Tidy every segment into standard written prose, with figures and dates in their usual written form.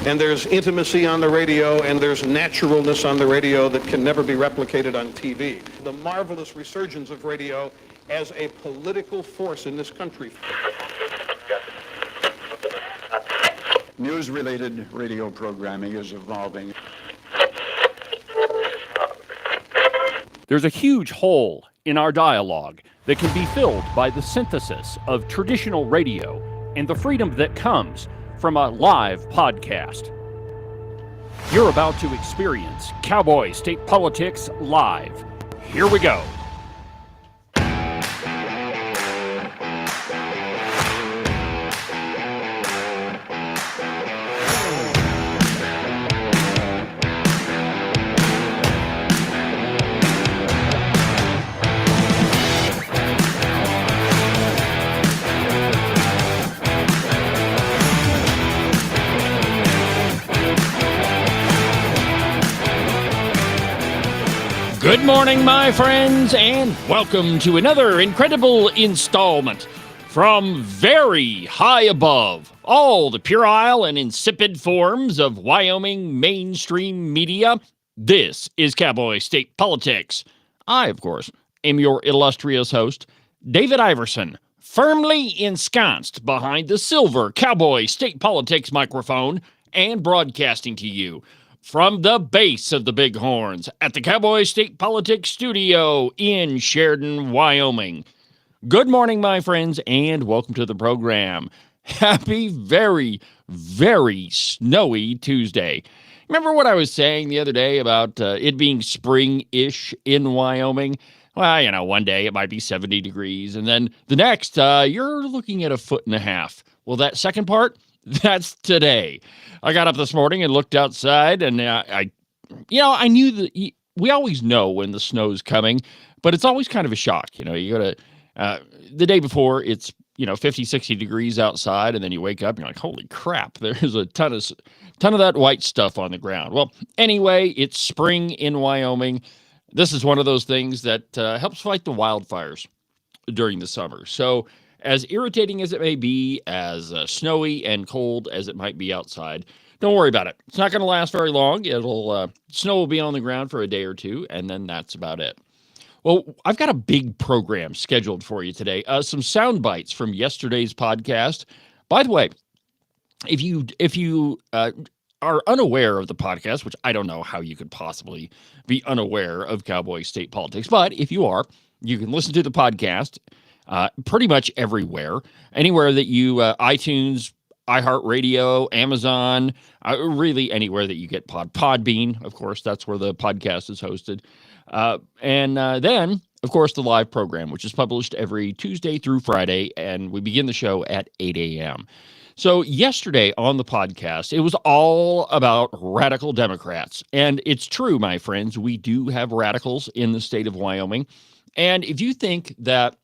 And there's intimacy on the radio, and there's naturalness on the radio that can never be replicated on TV. The marvelous resurgence of radio as a political force in this country. News-related radio programming is evolving. There's a huge hole in our dialogue that can be filled by the synthesis of traditional radio and the freedom that comes from a live podcast. You're about to experience Cowboy State Politics live. Here we go. Good morning, my friends, and welcome to another incredible installment from very high above all the puerile and insipid forms of Wyoming mainstream media. This is Cowboy State Politics. I, of course, am your illustrious host, David Iverson, firmly ensconced behind the silver Cowboy State Politics microphone and broadcasting to you from the base of the Bighorns at the Cowboy State Politics Studio in Sheridan, Wyoming. Good morning, my friends, and welcome to the program. Happy very, very snowy Tuesday. Remember what I was saying the other day about it being spring-ish in Wyoming? Well, one day it might be 70 degrees, and then the next, you're looking at 1.5 feet. Well, that second part, that's today. I got up this morning and looked outside, and I knew that we always know when the snow's coming, but it's always kind of a shock. You go to the day before, it's 50, 60 degrees outside, and then you wake up and you're like, holy crap, there's a ton of that white stuff on the ground. Well, anyway, it's spring in Wyoming. This is one of those things that helps fight the wildfires during the summer. So as irritating as it may be, as snowy and cold as it might be outside, don't worry about it. It's not going to last very long. Snow will be on the ground for a day or two, and then that's about it. Well, I've got a big program scheduled for you today. Some sound bites from yesterday's podcast. By the way, if you are unaware of the podcast, which I don't know how you could possibly be unaware of Cowboy State Politics, but if you are, you can listen to the podcast pretty much everywhere, anywhere that you, iTunes, iHeartRadio, Amazon, really anywhere that you get Podbean, of course, that's where the podcast is hosted. And then, of course, the live program, which is published every Tuesday through Friday, and we begin the show at 8 a.m. So yesterday on the podcast, it was all about radical Democrats. And it's true, my friends, we do have radicals in the state of Wyoming. And if you think that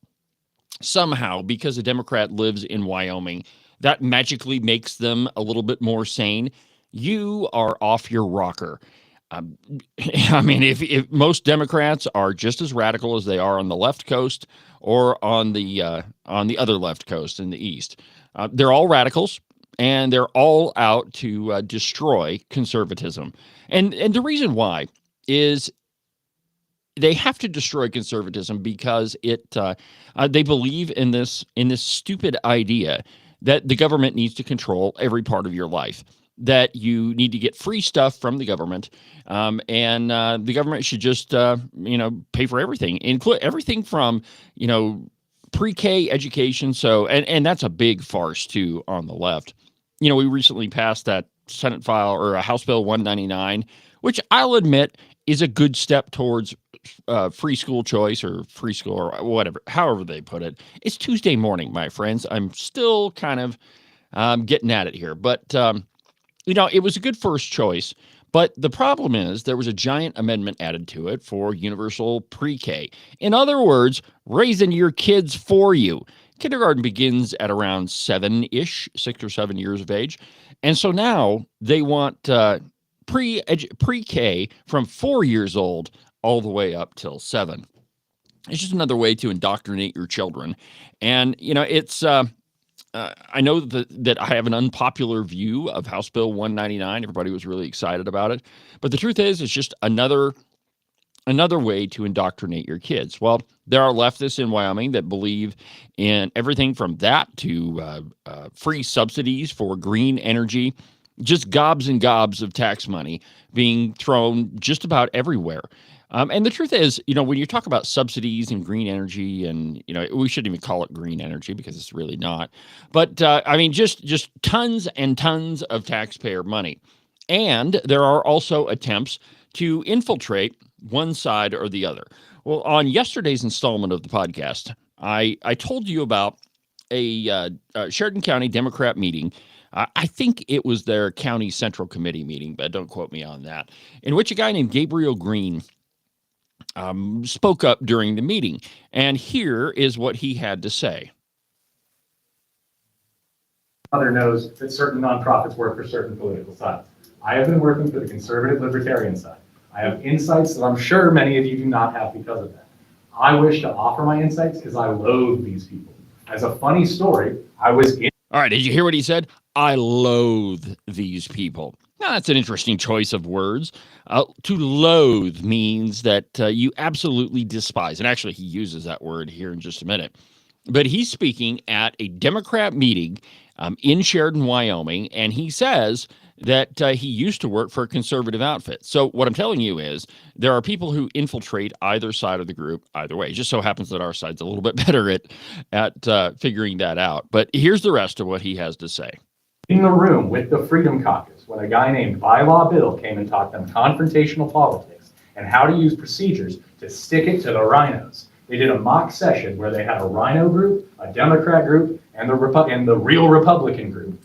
somehow, because a Democrat lives in Wyoming, that magically makes them a little bit more sane, you are off your rocker. If most Democrats are just as radical as they are on the left coast or on the other left coast in the east, they're all radicals, and they're all out to destroy conservatism. And the reason why is they have to destroy conservatism because they believe in this stupid idea that the government needs to control every part of your life, that you need to get free stuff from the government, and the government should just pay for everything, include everything from pre-K education. So and that's a big farce too on the left. We recently passed that Senate file or a House Bill 199, which I'll admit is a good step towards free school choice or free school or whatever, however they put it. It's Tuesday morning, my friends. I'm still kind of getting at it here, but it was a good first choice. But the problem is there was a giant amendment added to it for universal pre-K. In other words, raising your kids for you. Kindergarten begins at around 7-ish, 6 or 7 years of age. And so now they want pre-K from 4 years old all the way up till 7. It's just another way to indoctrinate your children. And, it's I know that I have an unpopular view of House Bill 199. Everybody was really excited about it. But the truth is, it's just another way to indoctrinate your kids. Well, there are leftists in Wyoming that believe in everything from that to free subsidies for green energy, just gobs and gobs of tax money being thrown just about everywhere. And the truth is, when you talk about subsidies and green energy, and we shouldn't even call it green energy because it's really not. But just tons and tons of taxpayer money. And there are also attempts to infiltrate one side or the other. Well, on yesterday's installment of the podcast, I told you about a Sheridan County Democrat meeting. I think it was their county central committee meeting, but don't quote me on that, in which a guy named Gabriel Green spoke up during the meeting. And here is what he had to say. Mother knows that certain nonprofits work for certain political sides. I have been working for the conservative libertarian side. I have insights that I'm sure many of you do not have because of that. I wish to offer my insights because I loathe these people. As a funny story, I was in. All right, did you hear what he said? I loathe these people. Now, that's an interesting choice of words. To loathe means that you absolutely despise. And actually, he uses that word here in just a minute. But he's speaking at a Democrat meeting in Sheridan, Wyoming, and he says that he used to work for a conservative outfit. So what I'm telling you is there are people who infiltrate either side of the group either way. It just so happens that our side's a little bit better at figuring that out. But here's the rest of what he has to say. In the room with the Freedom Caucus when a guy named Bylaw Bill came and taught them confrontational politics and how to use procedures to stick it to the rhinos. They did a mock session where they had a rhino group, a Democrat group, and the real Republican group.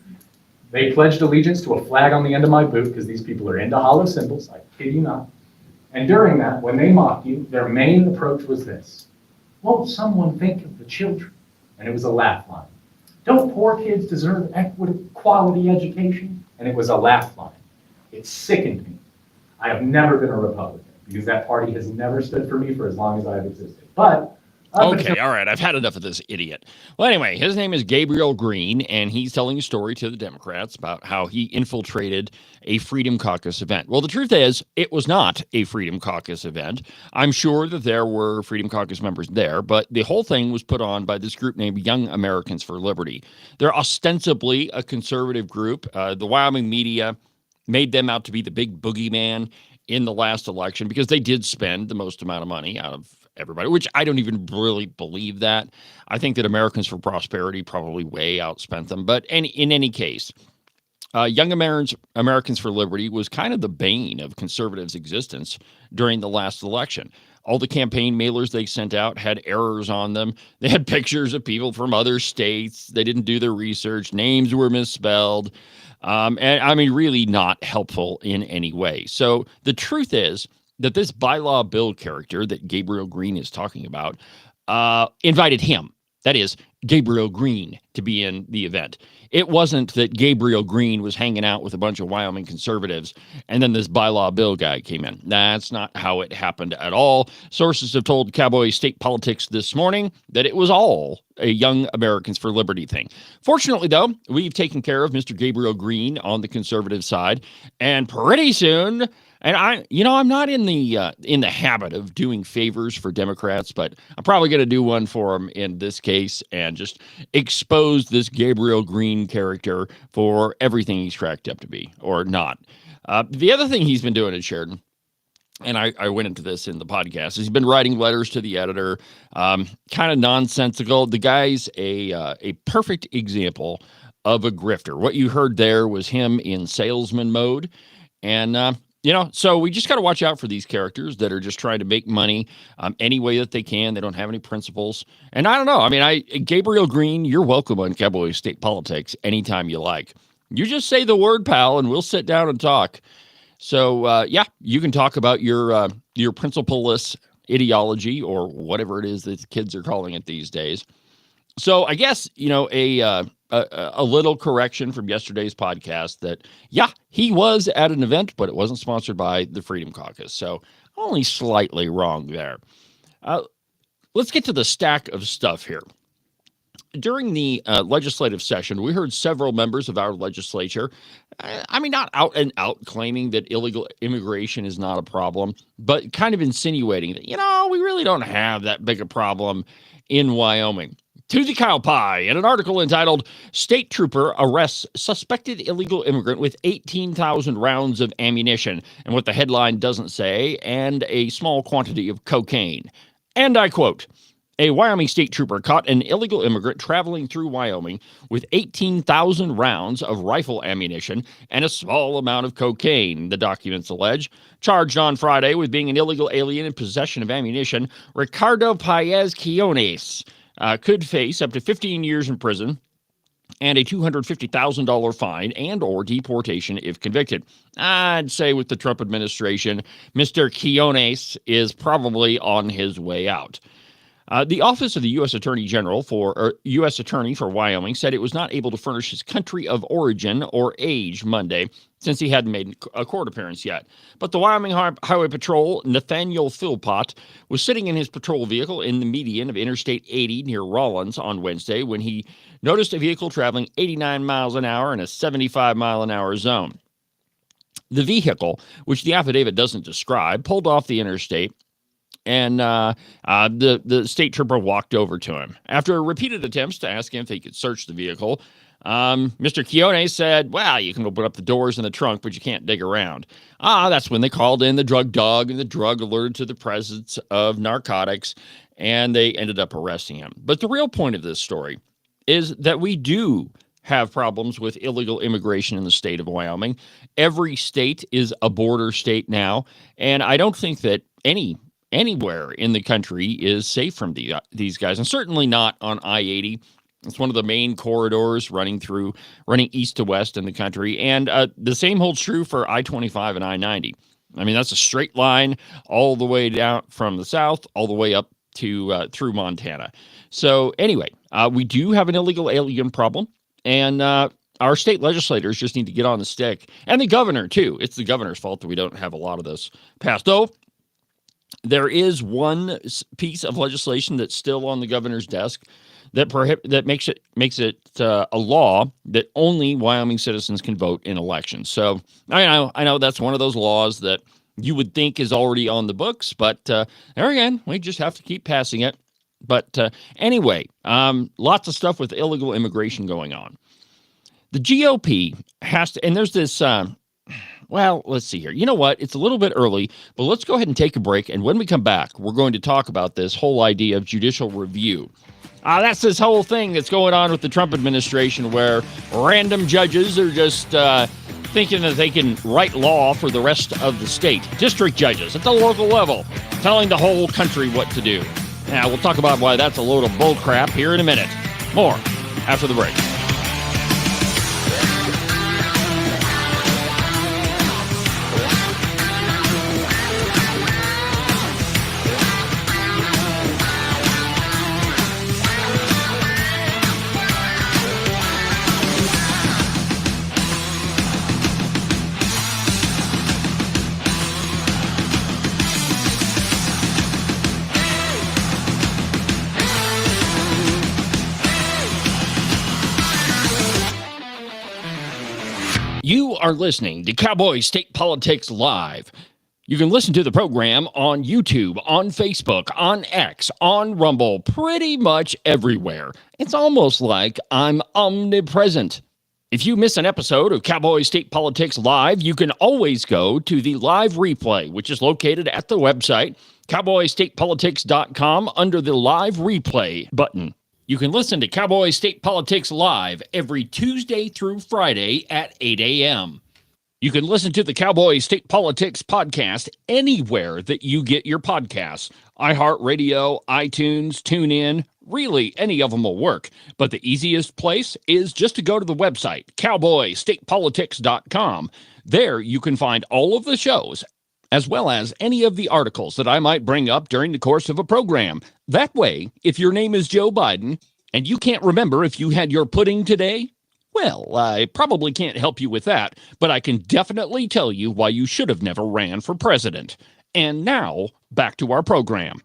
They pledged allegiance to a flag on the end of my boot because these people are into hollow symbols, I kid you not. And during that, when they mocked you, their main approach was this: won't someone think of the children? And it was a laugh line. Don't poor kids deserve quality education? And it was a laugh line. It sickened me. I have never been a Republican because that party has never stood for me for as long as I have existed. But okay, all right, I've had enough of this idiot. Well, anyway, his name is Gabriel Green, and he's telling a story to the Democrats about how he infiltrated a Freedom Caucus event. Well, the truth is, it was not a Freedom Caucus event. I'm sure that there were Freedom Caucus members there, but the whole thing was put on by this group named Young Americans for Liberty. They're ostensibly a conservative group. The Wyoming media made them out to be the big boogeyman in the last election because they did spend the most amount of money out of everybody, which I don't even really believe that. I think that Americans for Prosperity probably way outspent them. But in any case, Young Americans for Liberty was kind of the bane of conservatives' existence during the last election. All the campaign mailers they sent out had errors on them. They had pictures of people from other states. They didn't do their research. Names were misspelled. And I mean, really not helpful in any way. So the truth is that this bylaw bill character that Gabriel Green is talking about invited him, that is, Gabriel Green, to be in the event. It wasn't that Gabriel Green was hanging out with a bunch of Wyoming conservatives and then this bylaw bill guy came in. That's not how it happened at all. Sources have told Cowboy State Politics this morning that it was all a Young Americans for Liberty thing. Fortunately, though, we've taken care of Mr. Gabriel Green on the conservative side, and pretty soon. And I'm not in the habit of doing favors for Democrats, but I'm probably going to do one for them in this case and just expose this Gabriel Green character for everything he's cracked up to be, or not. The other thing he's been doing in Sheridan, and I went into this in the podcast, is he's been writing letters to the editor, kind of nonsensical. The guy's a perfect example of a grifter. What you heard there was him in salesman mode, and so we just got to watch out for these characters that are just trying to make money any way that they can. They don't have any principles. And I don't know. I mean, Gabriel Green, you're welcome on Cowboy State Politics anytime you like. You just say the word, pal, and we'll sit down and talk. So, you can talk about your principleless ideology or whatever it is that kids are calling it these days. So I guess, a little correction from yesterday's podcast that, he was at an event, but it wasn't sponsored by the Freedom Caucus. So only slightly wrong there. Let's get to the stack of stuff here. During the legislative session, we heard several members of our legislature, not out and out claiming that illegal immigration is not a problem, but kind of insinuating that, we really don't have that big a problem in Wyoming. To the cow pie, in an article entitled State Trooper Arrests Suspected Illegal Immigrant with 18,000 Rounds of Ammunition, and what the headline doesn't say, and a small quantity of cocaine. And I quote, a Wyoming state trooper caught an illegal immigrant traveling through Wyoming with 18,000 rounds of rifle ammunition and a small amount of cocaine, the documents allege. Charged on Friday with being an illegal alien in possession of ammunition, Ricardo Paez Quiones could face up to 15 years in prison and a $250,000 fine and or deportation if convicted. I'd say with the Trump administration, Mr. Quiones is probably on his way out. The Office of the U.S. Attorney for Wyoming said it was not able to furnish his country of origin or age Monday since he hadn't made a court appearance yet. But the Wyoming Highway Patrol, Nathaniel Philpott, was sitting in his patrol vehicle in the median of Interstate 80 near Rawlins on Wednesday when he noticed a vehicle traveling 89 miles an hour in a 75-mile-an-hour zone. The vehicle, which the affidavit doesn't describe, pulled off the interstate, and the state trooper walked over to him. After repeated attempts to ask him if he could search the vehicle, Mr. Quiones said, well, you can open up the doors in the trunk, but you can't dig around. That's when they called in the drug dog, and the drug alerted to the presence of narcotics, and they ended up arresting him. But the real point of this story is that we do have problems with illegal immigration in the state of Wyoming. Every state is a border state now, and I don't think that anywhere in the country is safe from these guys, and certainly not on I-80. It's one of the main corridors running east to west in the country, and the same holds true for I-25 and I-90. That's a straight line all the way down from the south, all the way up to through Montana. So anyway, we do have an illegal alien problem, and our state legislators just need to get on the stick, and the governor too. It's the governor's fault that we don't have a lot of this passed. Though there is one piece of legislation that's still on the governor's desk that makes it a law that only Wyoming citizens can vote in elections. So I know that's one of those laws that you would think is already on the books, but there again, we just have to keep passing it. But anyway, lots of stuff with illegal immigration going on. The GOP has to, and there's this. Well, let's see here. You know what? It's a little bit early, but let's go ahead and take a break. And when we come back, we're going to talk about this whole idea of judicial review. That's this whole thing that's going on with the Trump administration where random judges are just thinking that they can write law for the rest of the state. District judges at the local level telling the whole country what to do. Now, we'll talk about why that's a load of bull crap here in a minute. More after the break. You are listening to Cowboy State Politics Live. You can listen to the program on YouTube, on Facebook, on X, on Rumble, pretty much everywhere. It's almost like I'm omnipresent. If you miss an episode of Cowboy State Politics Live, you can always go to the live replay, which is located at the website, cowboystatepolitics.com, under the live replay button. You can listen to Cowboy State Politics Live every Tuesday through Friday at 8 a.m. You can listen to the Cowboy State Politics podcast anywhere that you get your podcasts. iHeartRadio, iTunes, TuneIn, really any of them will work. But the easiest place is just to go to the website, cowboystatepolitics.com. There you can find all of the shows, as well as any of the articles that I might bring up during the course of a program. That way, if your name is Joe Biden and you can't remember if you had your pudding today, well, I probably can't help you with that, but I can definitely tell you why you should have never ran for president. And now, back to our program.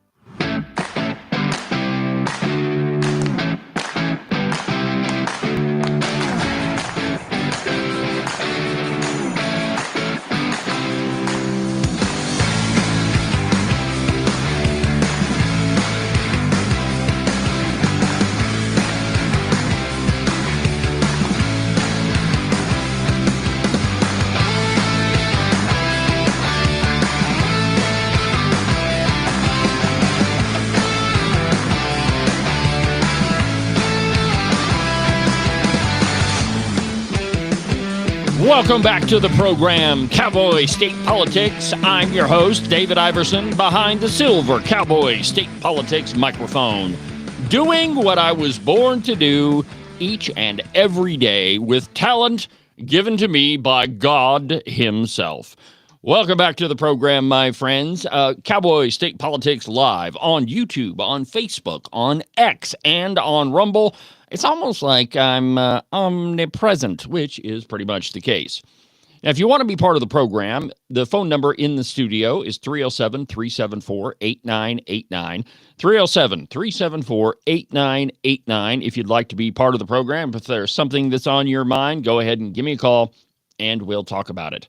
Welcome back to the program, Cowboy State Politics. I'm your host, David Iverson, behind the silver Cowboy State Politics microphone, doing what I was born to do each and every day with talent given to me by God himself. Welcome back to the program, my friends. Cowboy State Politics live on YouTube, on Facebook, on X, and on Rumble. It's almost like I'm omnipresent, which is pretty much the case. Now, if you want to be part of the program, the phone number in the studio is 307-374-8989. 307-374-8989. If you'd like to be part of the program, if there's something that's on your mind, go ahead and give me a call, and we'll talk about it.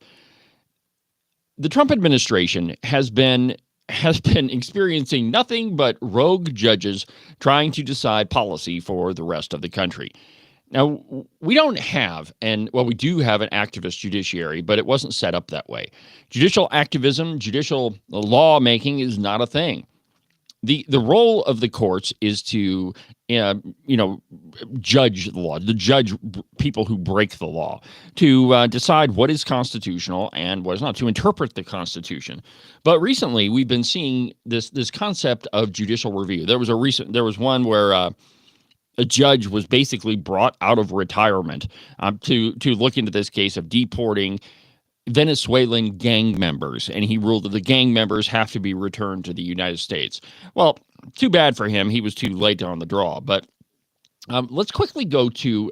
The Trump administration has been experiencing nothing but rogue judges trying to decide policy for the rest of the country. Now, we don't have, we do have an activist judiciary, but it wasn't set up that way. Judicial activism, judicial lawmaking is not a thing. The role of the courts is to, judge the law, to judge people who break the law, to decide what is constitutional and what is not, to interpret the Constitution. But recently, we've been seeing this concept of judicial review. There was one where a judge was basically brought out of retirement to look into this case of deporting Venezuelan gang members, and he ruled that the gang members have to be returned to the United States. Well, too bad for him. He was too late on the draw. But let's quickly go to,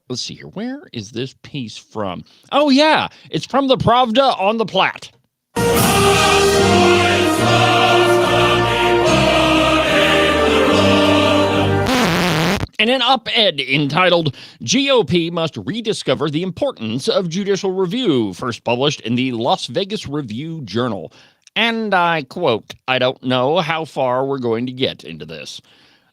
let's see here. Where is this piece from? Oh, yeah. It's from the Pravda on the Platte. In an op-ed entitled, GOP Must Rediscover the Importance of Judicial Review, first published in the Las Vegas Review-Journal. And I quote, I don't know how far we're going to get into this.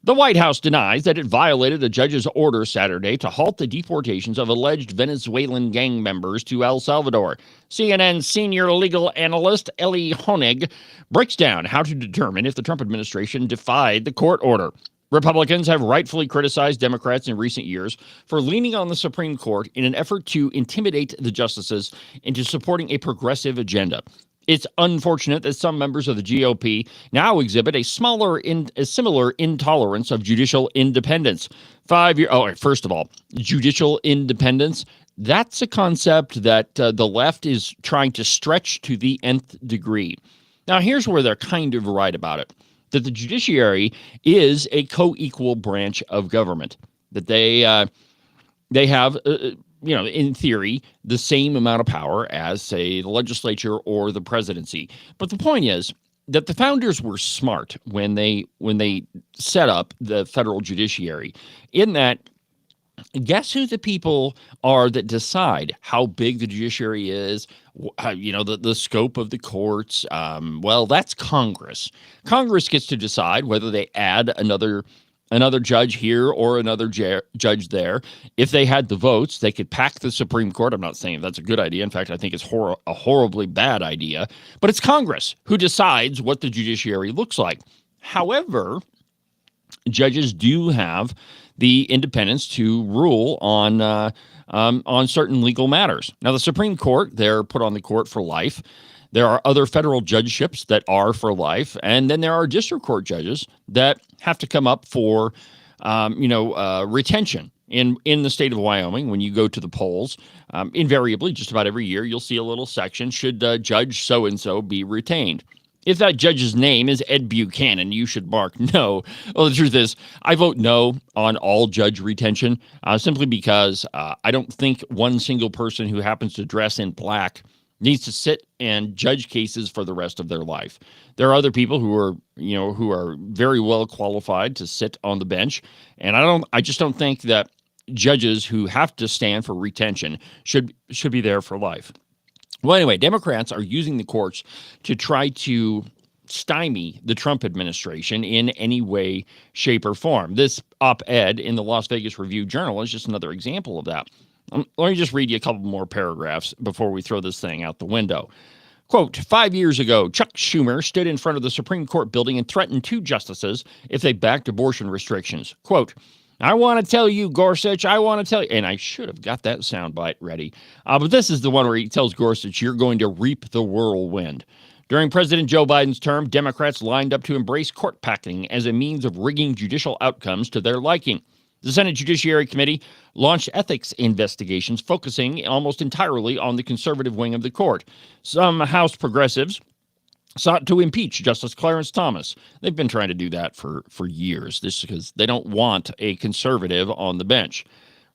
The White House denies that it violated a judge's order Saturday to halt the deportations of alleged Venezuelan gang members to El Salvador. CNN senior legal analyst Ellie Honig breaks down how to determine if the Trump administration defied the court order. Republicans have rightfully criticized Democrats in recent years for leaning on the Supreme Court in an effort to intimidate the justices into supporting a progressive agenda. It's unfortunate that some members of the GOP now exhibit a similar intolerance of judicial independence. First of all, judicial independence, that's a concept that the left is trying to stretch to the nth degree. Now, here's where they're kind of right about it. That the judiciary is a co-equal branch of government, that they have, in theory, the same amount of power as, say, the legislature or the presidency. But the point is that the founders were smart when they set up the federal judiciary, in that, guess who the people are that decide how big the judiciary is, the scope of the courts? That's Congress. Congress gets to decide whether they add another judge here or another judge there. If they had the votes, they could pack the Supreme Court. I'm not saying that's a good idea. In fact, I think it's a horribly bad idea. But it's Congress who decides what the judiciary looks like. However, judges do have the independence to rule on certain legal matters. Now, the Supreme Court, they're put on the court for life. There are other federal judgeships that are for life, and then there are district court judges that have to come up for, retention. In the state of Wyoming, when you go to the polls, invariably, just about every year, you'll see a little section, should Judge so-and-so be retained? If that judge's name is Ed Buchanan, you should mark no. Well, the truth is, I vote no on all judge retention, simply because I don't think one single person who happens to dress in black needs to sit and judge cases for the rest of their life. There are other people who are very well qualified to sit on the bench, and I just don't think that judges who have to stand for retention should be there for life. Well, anyway, Democrats are using the courts to try to stymie the Trump administration in any way, shape, or form. This op-ed in the Las Vegas Review-Journal is just another example of that. Let me just read you a couple more paragraphs before we throw this thing out the window. Quote, 5 years ago, Chuck Schumer stood in front of the Supreme Court building and threatened two justices if they backed abortion restrictions. Quote, I want to tell you, Gorsuch, I want to tell you. And I should have got that soundbite ready. But this is the one where he tells Gorsuch, you're going to reap the whirlwind. During President Joe Biden's term, Democrats lined up to embrace court packing as a means of rigging judicial outcomes to their liking. The Senate Judiciary Committee launched ethics investigations focusing almost entirely on the conservative wing of the court. Some House progressives sought to impeach Justice Clarence Thomas. They've been trying to do that for years. This is because they don't want a conservative on the bench.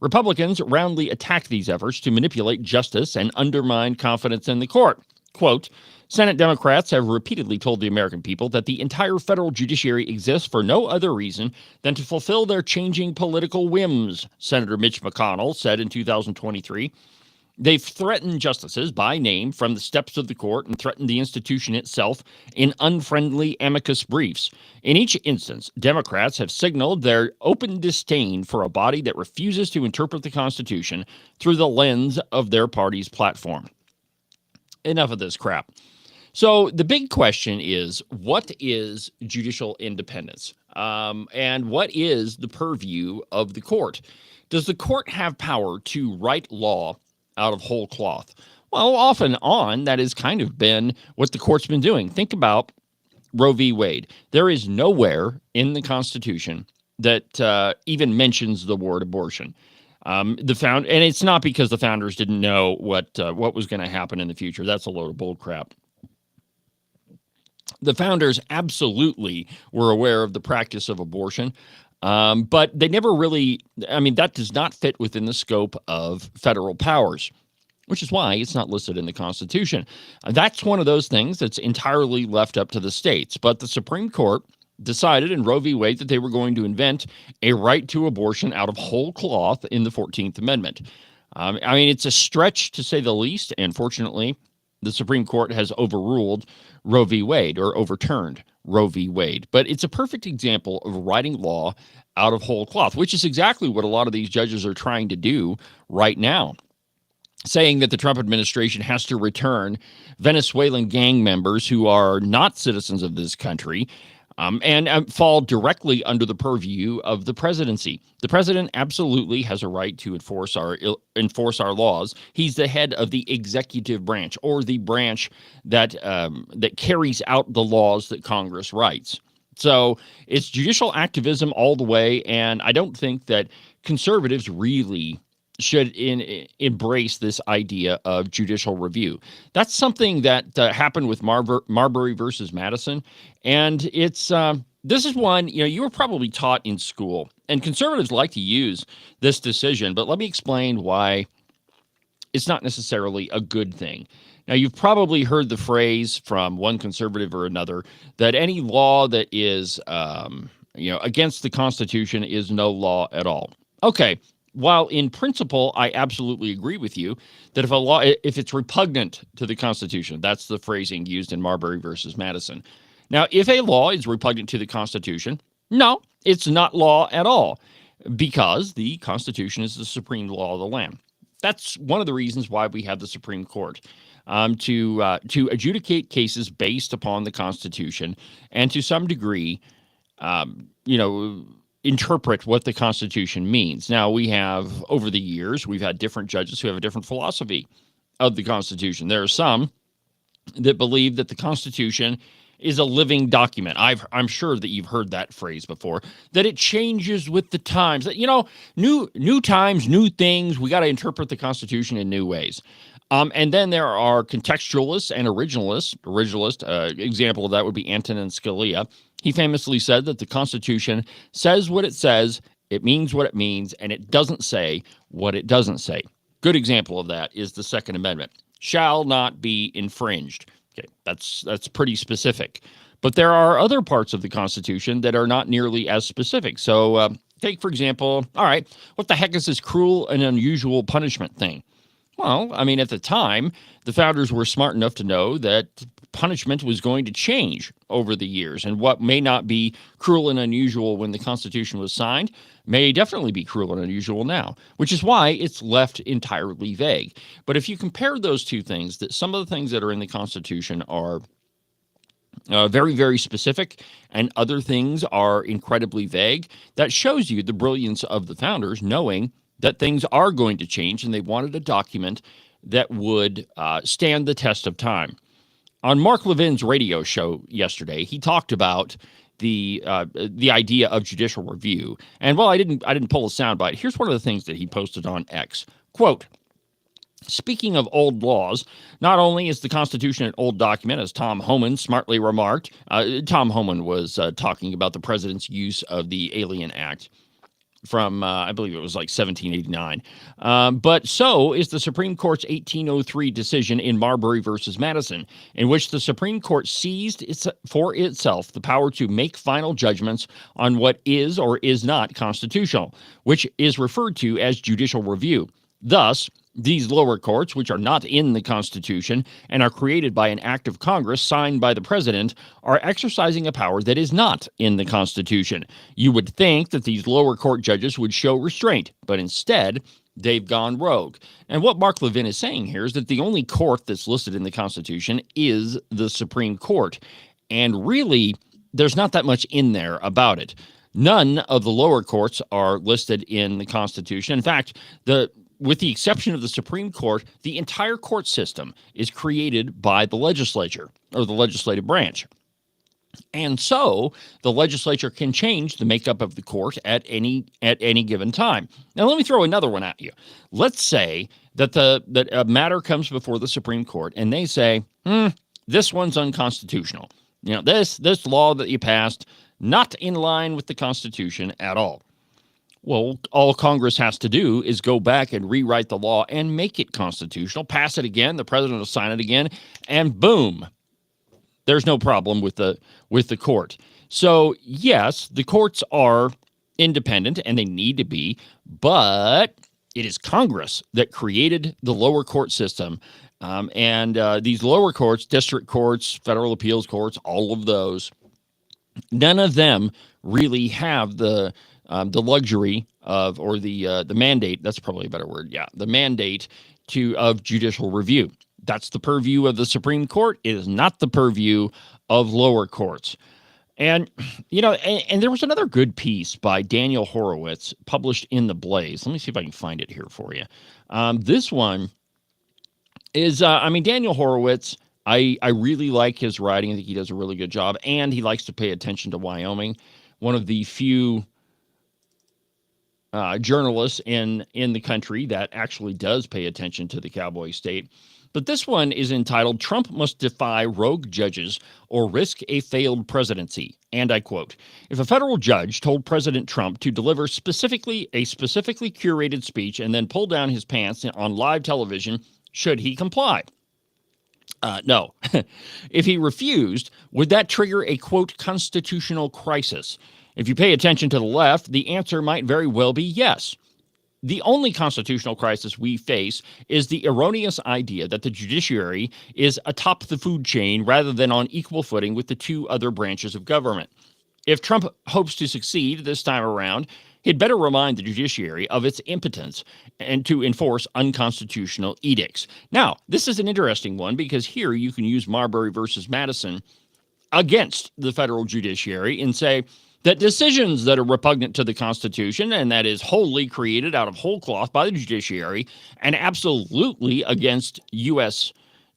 Republicans roundly attacked these efforts to manipulate justice and undermine confidence in the court. Quote, Senate Democrats have repeatedly told the American people that the entire federal judiciary exists for no other reason than to fulfill their changing political whims, Senator Mitch McConnell said in 2023. They've threatened justices by name from the steps of the court and threatened the institution itself in unfriendly amicus briefs. In each instance, Democrats have signaled their open disdain for a body that refuses to interpret the Constitution through the lens of their party's platform. Enough of this crap. So the big question is, what is judicial independence? And what is the purview of the court? Does the court have power to write law out of whole cloth? Well, off and on, that has kind of been what the court's been doing. Think about Roe v. Wade. There is nowhere in the Constitution that even mentions the word abortion. And it's not because the founders didn't know what was going to happen in the future. That's a load of bull crap. The founders absolutely were aware of the practice of abortion, but they never really, that does not fit within the scope of federal powers, which is why it's not listed in the Constitution. That's one of those things that's entirely left up to the states. But the Supreme Court decided in Roe v. Wade that they were going to invent a right to abortion out of whole cloth in the 14th Amendment. It's a stretch to say the least, and fortunately, the Supreme Court has overruled Roe v. Wade, or overturned Roe v. Wade. But it's a perfect example of writing law out of whole cloth, which is exactly what a lot of these judges are trying to do right now, saying that the Trump administration has to return Venezuelan gang members who are not citizens of this country and fall directly under the purview of the presidency. The president absolutely has a right to enforce our laws. He's the head of the executive branch, or the branch that carries out the laws that Congress writes. So it's judicial activism all the way, and I don't think that conservatives really should embrace this idea of judicial review. That's something that happened with Marbury versus Madison, and it's this is one you were probably taught in school, and conservatives like to use this decision. But let me explain why it's not necessarily a good thing. Now, you've probably heard the phrase from one conservative or another that any law that is against the Constitution is no law at all. Okay. While in principle, I absolutely agree with you that if it's repugnant to the Constitution, that's the phrasing used in Marbury versus Madison. Now, if a law is repugnant to the Constitution, no, it's not law at all, because the Constitution is the supreme law of the land. That's one of the reasons why we have the Supreme Court, to adjudicate cases based upon the Constitution and to some degree, interpret what the Constitution means. Now, we have, over the years, we've had different judges who have a different philosophy of the Constitution. There are some that believe that the Constitution is a living document. I'm sure that you've heard that phrase before, that it changes with the times. That, new times, new things, we got to interpret the Constitution in new ways. And then there are contextualists and originalists. Example of that would be Antonin Scalia. He famously said that the Constitution says what it says, it means what it means, and it doesn't say what it doesn't say. Good example of that is the Second Amendment. Shall not be infringed. Okay, that's pretty specific. But there are other parts of the Constitution that are not nearly as specific. So take, for example, all right, what the heck is this cruel and unusual punishment thing? Well, at the time, the founders were smart enough to know that punishment was going to change over the years, and what may not be cruel and unusual when the Constitution was signed may definitely be cruel and unusual now, which is why it's left entirely vague. But if you compare those two things, that some of the things that are in the Constitution are very, very specific, and other things are incredibly vague. That shows you the brilliance of the founders, knowing that things are going to change, and they wanted a document that would stand the test of time. On Mark Levin's radio show yesterday, he talked about the idea of judicial review. And while I didn't pull a soundbite, here's one of the things that he posted on X. Quote, "Speaking of old laws, not only is the Constitution an old document, as Tom Homan smartly remarked." Tom Homan was talking about the president's use of the Alien Act from, I believe it was like 1789. But so is the Supreme Court's 1803 decision in Marbury versus Madison, in which the Supreme Court seized for itself the power to make final judgments on what is or is not constitutional, which is referred to as judicial review. Thus, these lower courts, which are not in the Constitution and are created by an act of Congress signed by the president, are exercising a power that is not in the Constitution. You would think that these lower court judges would show restraint, but instead, they've gone rogue. And what Mark Levin is saying here is that the only court that's listed in the Constitution is the Supreme Court. And really, there's not that much in there about it. None of the lower courts are listed in the Constitution. In fact, with the exception of the Supreme Court, the entire court system is created by the legislature or the legislative branch. And so the legislature can change the makeup of the court at any given time. Now, let me throw another one at you. Let's say that a matter comes before the Supreme Court and they say, this one's unconstitutional. You know, this law that you passed, not in line with the Constitution at all. Well, all Congress has to do is go back and rewrite the law and make it constitutional, pass it again, the president will sign it again, and boom, there's no problem with the court. So, yes, the courts are independent, and they need to be, but it is Congress that created the lower court system, and these lower courts, district courts, federal appeals courts, all of those, none of them really have the luxury of, or the mandate, that's probably a better word, the mandate of judicial review. That's the purview of the Supreme Court. It is not the purview of lower courts. And, you know, and there was another good piece by Daniel Horowitz published in The Blaze. Let me see if I can find it here for you. This one is, Daniel Horowitz, I really like his writing. I think he does a really good job, and he likes to pay attention to Wyoming, one of the few journalists in the country that actually does pay attention to the Cowboy state. But this one is entitled, "Trump Must Defy Rogue Judges or Risk a Failed Presidency." And I quote, "If a federal judge told President Trump to deliver a specifically curated speech and then pull down his pants on live television, should he comply? No. If he refused, would that trigger a, quote, constitutional crisis? If you pay attention to the left, the answer might very well be yes. The only constitutional crisis we face is the erroneous idea that the judiciary is atop the food chain rather than on equal footing with the two other branches of government. If Trump hopes to succeed this time around, he'd better remind the judiciary of its impotence and to enforce unconstitutional edicts." Now, this is an interesting one because here you can use Marbury versus Madison against the federal judiciary and say that decisions that are repugnant to the Constitution and that is wholly created out of whole cloth by the judiciary and absolutely against U.S.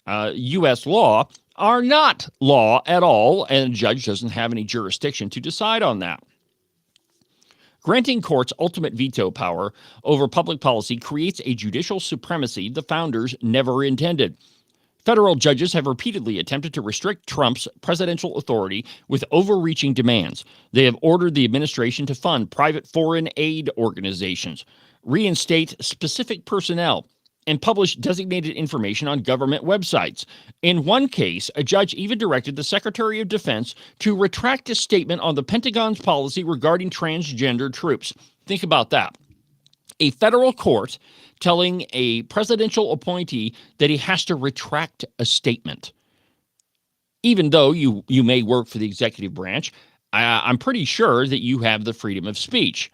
Law are not law at all, and a judge doesn't have any jurisdiction to decide on that. Granting courts ultimate veto power over public policy creates a judicial supremacy the founders never intended. Federal judges have repeatedly attempted to restrict Trump's presidential authority with overreaching demands. They have ordered the administration to fund private foreign aid organizations, reinstate specific personnel, and publish designated information on government websites. In one case, a judge even directed the Secretary of Defense to retract a statement on the Pentagon's policy regarding transgender troops. Think about that. A federal court telling a presidential appointee that he has to retract a statement. Even though you may work for the executive branch, I'm pretty sure that you have the freedom of speech.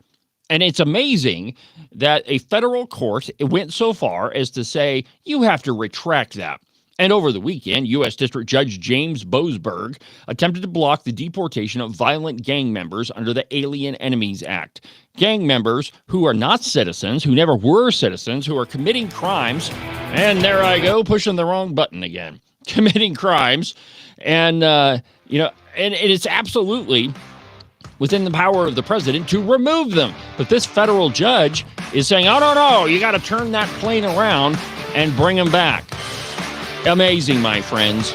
And it's amazing that a federal court went so far as to say, you have to retract that. And over the weekend, U.S. District Judge James Boasberg attempted to block the deportation of violent gang members under the Alien Enemies Act. Gang members who are not citizens, who never were citizens, who are committing crimes, and there I go, pushing the wrong button again, committing crimes, and it's absolutely within the power of the president to remove them. But this federal judge is saying, oh, no, you got to turn that plane around and bring them back. Amazing, my friends.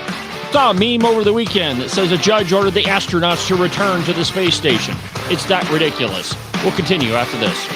Saw a meme over the weekend that says a judge ordered the astronauts to return to the space station. It's that ridiculous. We'll continue after this.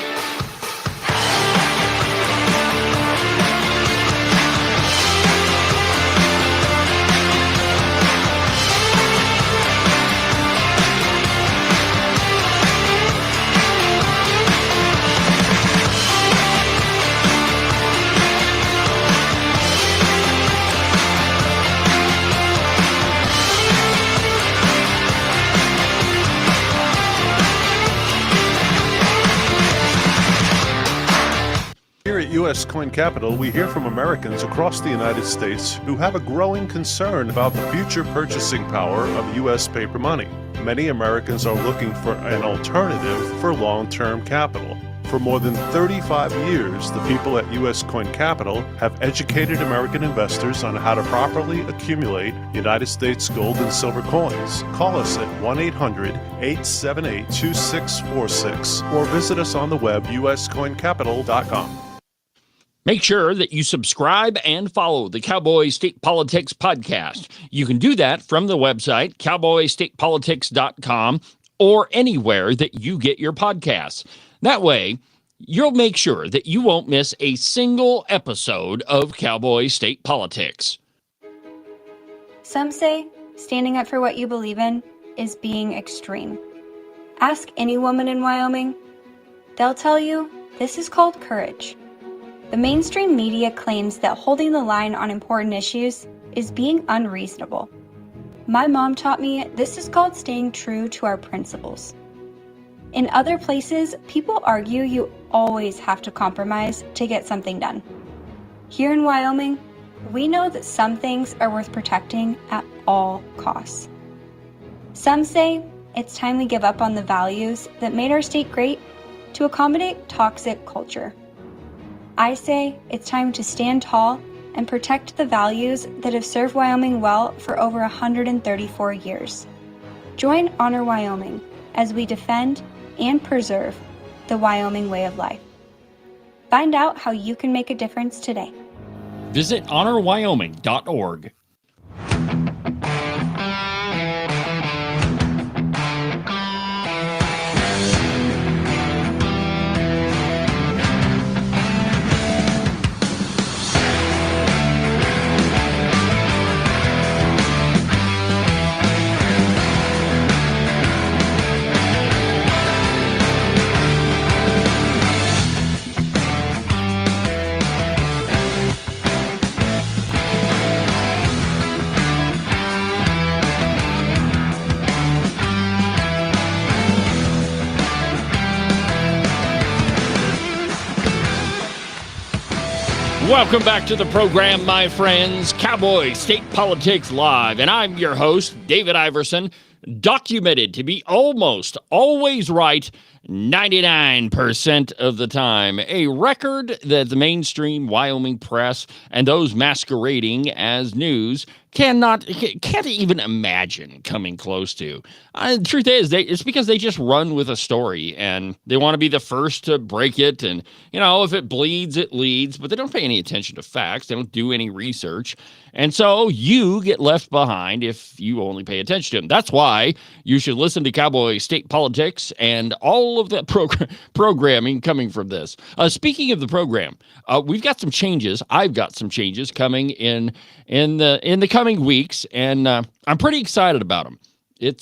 Here at U.S. Coin Capital, we hear from Americans across the United States who have a growing concern about the future purchasing power of U.S. paper money. Many Americans are looking for an alternative for long-term capital. For more than 35 years, the people at U.S. Coin Capital have educated American investors on how to properly accumulate United States gold and silver coins. Call us at 1-800-878-2646 or visit us on the web, uscoincapital.com. Make sure that you subscribe and follow the Cowboy State Politics podcast. You can do that from the website, cowboystatepolitics.com, or anywhere that you get your podcasts. That way, you'll make sure that you won't miss a single episode of Cowboy State Politics. Some say standing up for what you believe in is being extreme. Ask any woman in Wyoming. They'll tell you this is called courage. The mainstream media claims that holding the line on important issues is being unreasonable. My mom taught me this is called staying true to our principles. In other places, people argue you always have to compromise to get something done. Here in Wyoming, we know that some things are worth protecting at all costs. Some say it's time we give up on the values that made our state great to accommodate toxic culture. I say it's time to stand tall and protect the values that have served Wyoming well for over 134 years. Join Honor Wyoming as we defend and preserve the Wyoming way of life. Find out how you can make a difference today. Visit honorwyoming.org. Welcome back to the program, my friends. Cowboy State Politics Live. And I'm your host, David Iverson, documented to be almost always right 99% of the time. A record that the mainstream Wyoming press and those masquerading as news can't even imagine coming close to. The truth is, it's because they just run with a story and they want to be the first to break it. And, if it bleeds, it leads, but they don't pay any attention to facts. They don't do any research. And so you get left behind if you only pay attention to them. That's why you should listen to Cowboy State Politics and all of that programming coming from this. Speaking of the program, we've got some changes. I've got some changes coming in the coming weeks, and I'm pretty excited about them.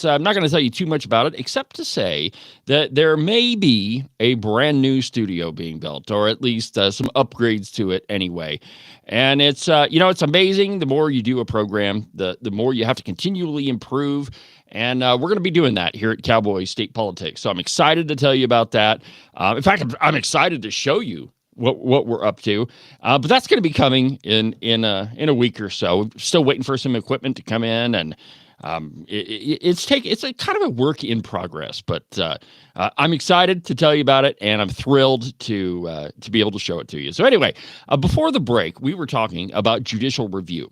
I'm not going to tell you too much about it, except to say that there may be a brand new studio being built, or at least some upgrades to it anyway. And it's amazing. The more you do a program, the more you have to continually improve. And we're going to be doing that here at Cowboy State Politics. So I'm excited to tell you about that. In fact, I'm excited to show you what we're up to. But that's going to be coming in a week or so. Still waiting for some equipment to come in, and it's a kind of a work in progress. But I'm excited to tell you about it, and I'm thrilled to be able to show it to you. So anyway, before the break, we were talking about judicial review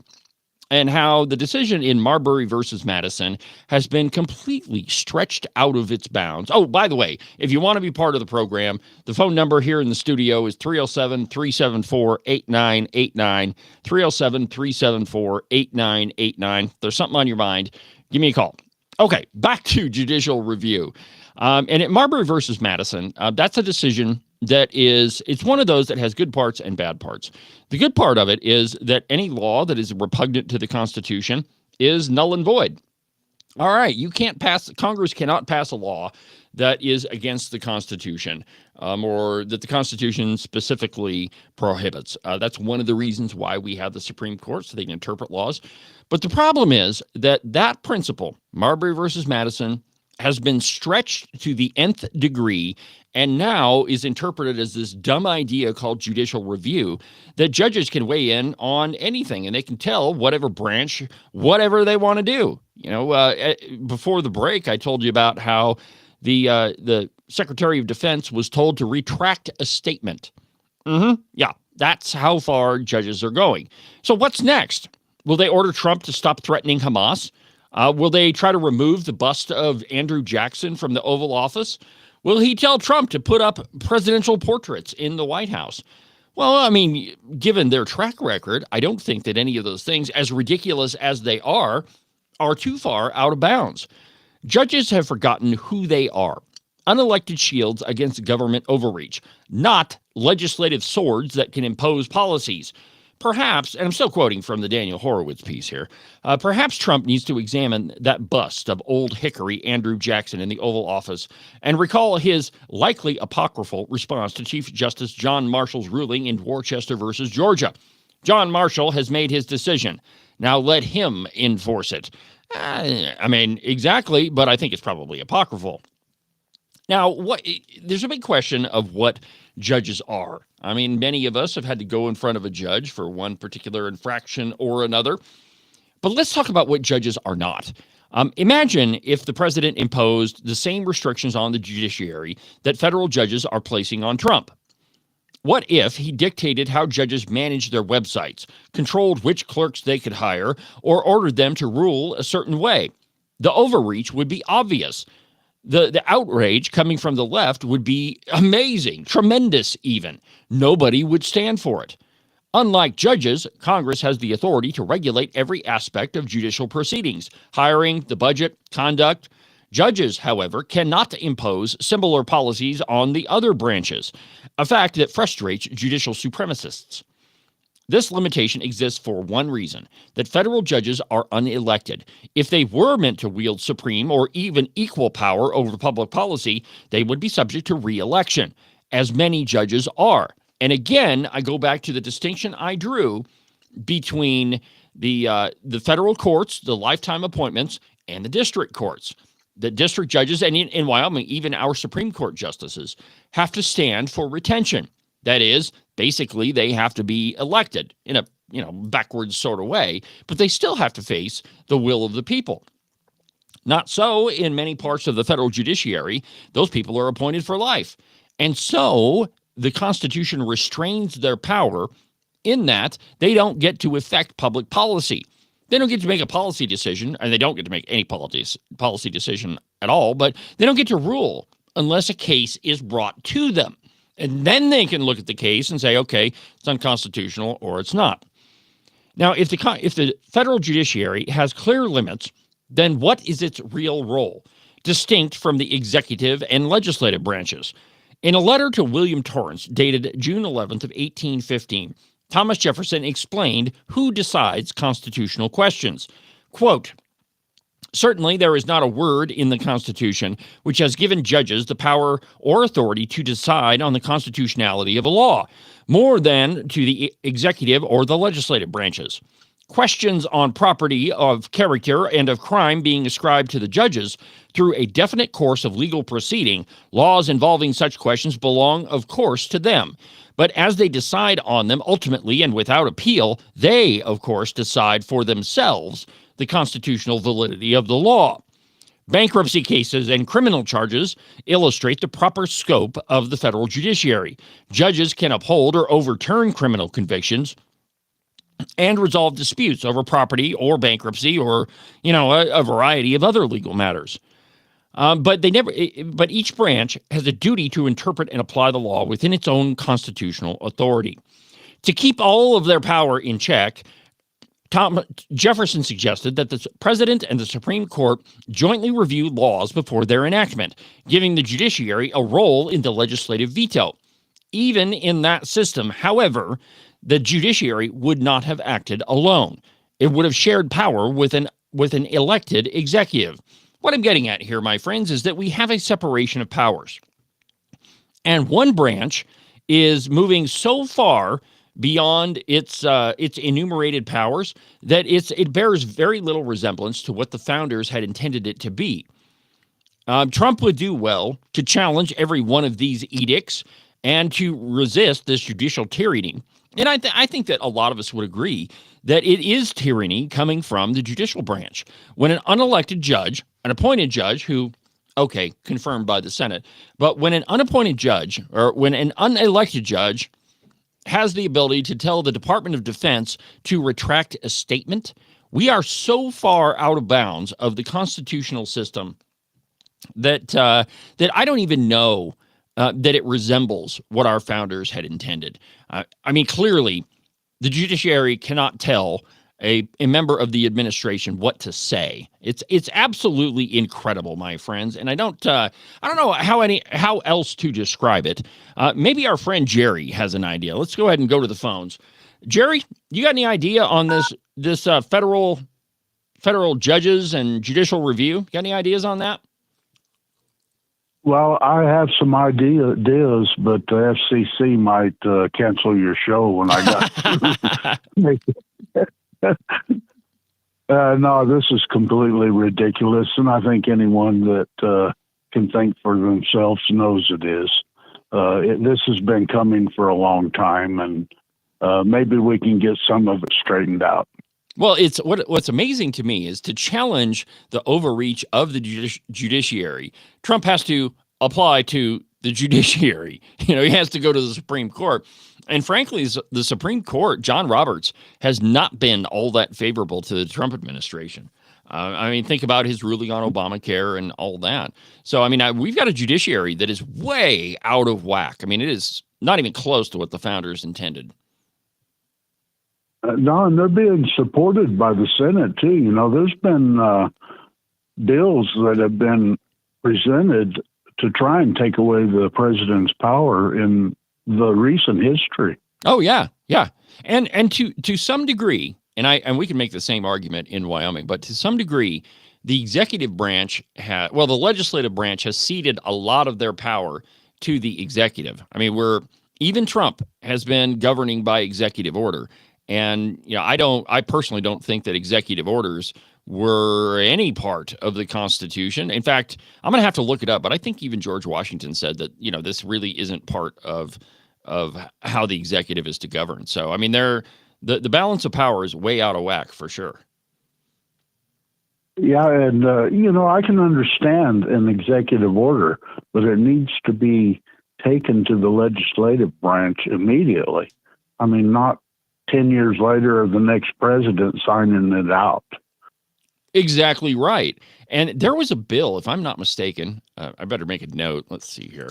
and how the decision in Marbury versus Madison has been completely stretched out of its bounds. Oh, by the way, if you want to be part of the program, the phone number here in the studio is 307-374-8989, 307-374-8989. If there's something on your mind, give me a call. Okay, back to judicial review. And at Marbury versus Madison, that's a decision that it's one of those that has good parts and bad parts. The good part of it is that any law that is repugnant to the Constitution is null and void. All right, Congress cannot pass a law that is against the Constitution or that the Constitution specifically prohibits. That's one of the reasons why we have the Supreme Court, so they can interpret laws. But the problem is that principle, Marbury versus Madison, has been stretched to the nth degree and now is interpreted as this dumb idea called judicial review that judges can weigh in on anything and they can tell whatever branch, whatever they want to do. Before the break, I told you about how the Secretary of Defense was told to retract a statement. Yeah, that's how far judges are going. So what's next? Will they order Trump to stop threatening Hamas? Will they try to remove the bust of Andrew Jackson from the Oval Office? Will he tell Trump to put up presidential portraits in the White House? Well, I mean, given their track record, I don't think that any of those things, as ridiculous as they are too far out of bounds. Judges have forgotten who they are. Unelected shields against government overreach, not legislative swords that can impose policies. Perhaps, and I'm still quoting from the Daniel Horowitz piece here, perhaps Trump needs to examine that bust of old hickory Andrew Jackson in the Oval Office and recall his likely apocryphal response to Chief Justice John Marshall's ruling in Worcester versus Georgia. John Marshall has made his decision. Now let him enforce it. Exactly, but I think it's probably apocryphal. Now, there's a big question of what judges are. I mean, many of us have had to go in front of a judge for one particular infraction or another. But let's talk about what judges are not. Imagine if the president imposed the same restrictions on the judiciary that federal judges are placing on Trump. What if he dictated how judges managed their websites, controlled which clerks they could hire, or ordered them to rule a certain way? The overreach would be obvious. The outrage coming from the left would be amazing, tremendous even. Nobody would stand for it. Unlike judges, Congress has the authority to regulate every aspect of judicial proceedings, hiring, the budget, conduct. Judges, however, cannot impose similar policies on the other branches, a fact that frustrates judicial supremacists. This limitation exists for one reason, that federal judges are unelected. If they were meant to wield supreme or even equal power over public policy, they would be subject to re-election, as many judges are. And again, I go back to the distinction I drew between the federal courts, the lifetime appointments, and the district courts. The district judges, and in Wyoming, even our Supreme Court justices, have to stand for retention. That is, basically, they have to be elected in a backwards sort of way, but they still have to face the will of the people. Not so in many parts of the federal judiciary. Those people are appointed for life. And so the Constitution restrains their power in that they don't get to affect public policy. They don't get to make a policy decision, and they don't get to make any policy decision at all, but they don't get to rule unless a case is brought to them. And then they can look at the case and say, okay, it's unconstitutional or it's not. Now, if the federal judiciary has clear limits, then what is its real role, distinct from the executive and legislative branches? In a letter to William Torrance, dated June 11th of 1815, Thomas Jefferson explained who decides constitutional questions. Quote, "Certainly there is not a word in the Constitution which has given judges the power or authority to decide on the constitutionality of a law, more than to the executive or the legislative branches. questions on property of character and of crime being ascribed to the judges through a definite course of legal proceeding, laws involving such questions belong, of course, to them. But as they decide on them ultimately and without appeal, they, of course, decide for themselves the constitutional validity of the law. Bankruptcy cases and criminal charges illustrate the proper scope of the federal judiciary. Judges can uphold or overturn criminal convictions and resolve disputes over property or bankruptcy or, a variety of other legal matters. But each branch has a duty to interpret and apply the law within its own constitutional authority. To keep all of their power in check, Jefferson suggested that the president and the Supreme Court jointly review laws before their enactment, giving the judiciary a role in the legislative veto. Even in that system, however, the judiciary would not have acted alone. It would have shared power with an elected executive. What I'm getting at here, my friends, is that we have a separation of powers. And one branch is moving so far beyond its enumerated powers that it bears very little resemblance to what the founders had intended it to be. Trump would do well to challenge every one of these edicts and to resist this judicial tyranny. And I think that a lot of us would agree that it is tyranny coming from the judicial branch. When an unelected judge, an appointed judge who, confirmed by the Senate, but when an unappointed judge or when an unelected judge has the ability to tell the Department of Defense to retract a statement, we are so far out of bounds of the constitutional system that I don't even know that it resembles what our founders had intended. Clearly, the judiciary cannot tell a member of the administration what to say. It's absolutely incredible, my friends, and I don't know how else to describe it. Maybe our friend Jerry has an idea. Let's go ahead and go to the phones. Jerry, you got any idea on this federal judges and judicial review? Got any ideas on that? Well, I have some ideas, but the FCC might cancel your show when I got no, this is completely ridiculous, and I think anyone that can think for themselves knows it is. This has been coming for a long time, and maybe we can get some of it straightened out. Well, what's amazing to me is to challenge the overreach of the judiciary. Trump has to apply to the judiciary. He has to go to the Supreme Court. And frankly, the Supreme Court, John Roberts, has not been all that favorable to the Trump administration. Think about his ruling on Obamacare and all that. So, we've got a judiciary that is way out of whack. It is not even close to what the founders intended. No, and they're being supported by the Senate, too. There's been bills that have been presented to try and take away the president's power in the recent history. Oh, yeah. And to some degree, and we can make the same argument in Wyoming, but to some degree, the executive branch the legislative branch has ceded a lot of their power to the executive. Even Trump has been governing by executive order. And, I personally don't think that executive orders were any part of the Constitution. In fact, I'm going to have to look it up, but I think even George Washington said that, this really isn't part of how the executive is to govern. So, the balance of power is way out of whack for sure. Yeah, and, I can understand an executive order, but it needs to be taken to the legislative branch immediately. Not 10 years later or the next president signing it out. Exactly right. And there was a bill, if I'm not mistaken, I better make a note. Let's see here.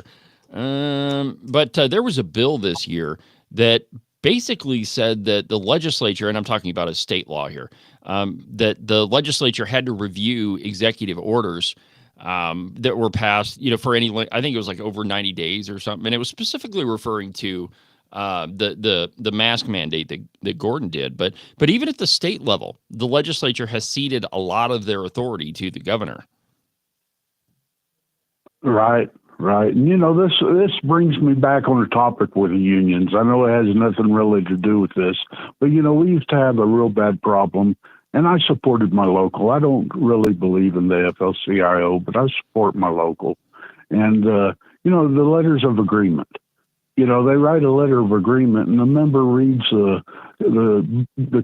But there was a bill this year that basically said that the legislature, and I'm talking about a state law here, that the legislature had to review executive orders that were passed, for any, I think it was like over 90 days or something. And it was specifically referring to the mask mandate that Gordon did. But even at the state level, the legislature has ceded a lot of their authority to the governor. Right. right. And, this brings me back on the topic with the unions. I know it has nothing really to do with this, but, we used to have a real bad problem, and I supported my local. I don't really believe in the AFL-CIO, but I support my local. And, the letters of agreement. They write a letter of agreement, and the member reads the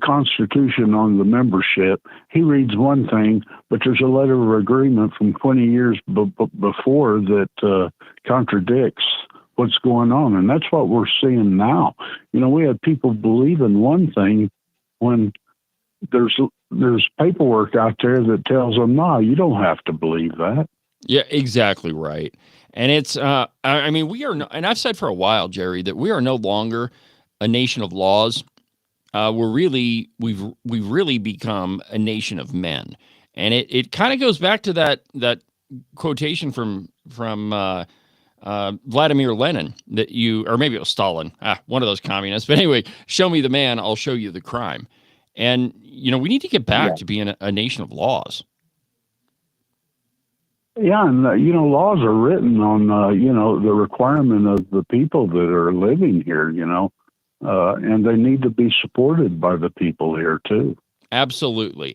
Constitution on the membership. He reads one thing, but there's a letter of agreement from 20 years before that contradicts what's going on, and that's what we're seeing now. We have people believing one thing when there's paperwork out there that tells them, no, you don't have to believe that. Yeah, exactly right. And it's, we are, and I've said for a while, Jerry, that we are no longer a nation of laws. We've really become a nation of men. And it kind of goes back to that quotation from Vladimir Lenin or maybe it was Stalin, one of those communists. But anyway, show me the man, I'll show you the crime. And, we need to get back to being a nation of laws. Yeah, and laws are written on the requirement of the people that are living here, and they need to be supported by the people here too. Absolutely